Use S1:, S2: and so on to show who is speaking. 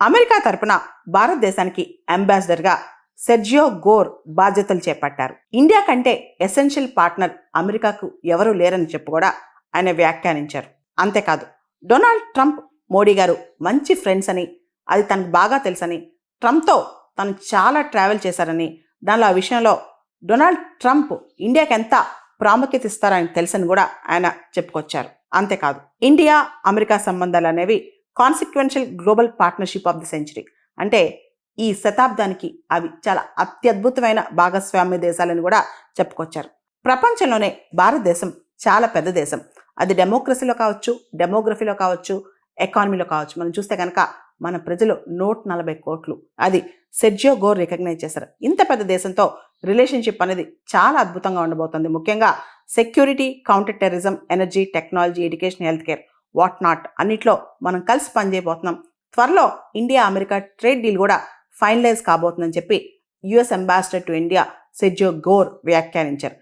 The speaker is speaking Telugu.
S1: అమెరికా తరపున భారతదేశానికి అంబాసిడర్గా సెర్జియో గోర్ బాధ్యతలు చేపట్టారు. ఇండియా కంటే ఎసెన్షియల్ పార్ట్నర్ అమెరికాకు ఎవరూ లేరని చెప్పి కూడా ఆయన వ్యాఖ్యానించారు. అంతేకాదు, డొనాల్డ్ ట్రంప్ మోడీ గారు మంచి ఫ్రెండ్స్ అని, అది తనకు బాగా తెలుసని, ట్రంప్తో తను చాలా ట్రావెల్ చేశారని, దానిలో ఆ విషయంలో డొనాల్డ్ ట్రంప్ ఇండియాకి ఎంత ప్రాముఖ్యత ఇస్తారని తెలుసని కూడా ఆయన చెప్పుకొచ్చారు. అంతేకాదు, ఇండియా అమెరికా సంబంధాలు అనేవి consequential global partnership of the century, అంటే ఈ శతాబ్దానికి అవి చాలా అత్యద్భుతమైన భాగస్వామ్య దేశాలని కూడా చెప్పుకొచ్చారు. ప్రపంచంలోనే భారతదేశం చాలా పెద్ద దేశం. అది డెమోక్రసీలో కావచ్చు, డెమోగ్రఫీలో కావచ్చు, ఎకానమీలో కావచ్చు. మనం చూస్తే కనుక మన ప్రజలు 140 కోట్లు. అది సెర్జియో గోర్ రికగ్నైజ్ చేశారు. ఇంత పెద్ద దేశంతో రిలేషన్షిప్ అనేది చాలా అద్భుతంగా ఉండబోతుంది. ముఖ్యంగా security, counter terrorism, energy, technology, education, health care, what not అన్నిట్లో మనం కలిసి పనిచేయబోతున్నాం. త్వరలో ఇండియా అమెరికా ట్రేడ్ డీల్ కూడా ఫైనలైజ్ కాబోతుందని చెప్పి US ambassador to India Sergio Gor వ్యాఖ్యానించారు.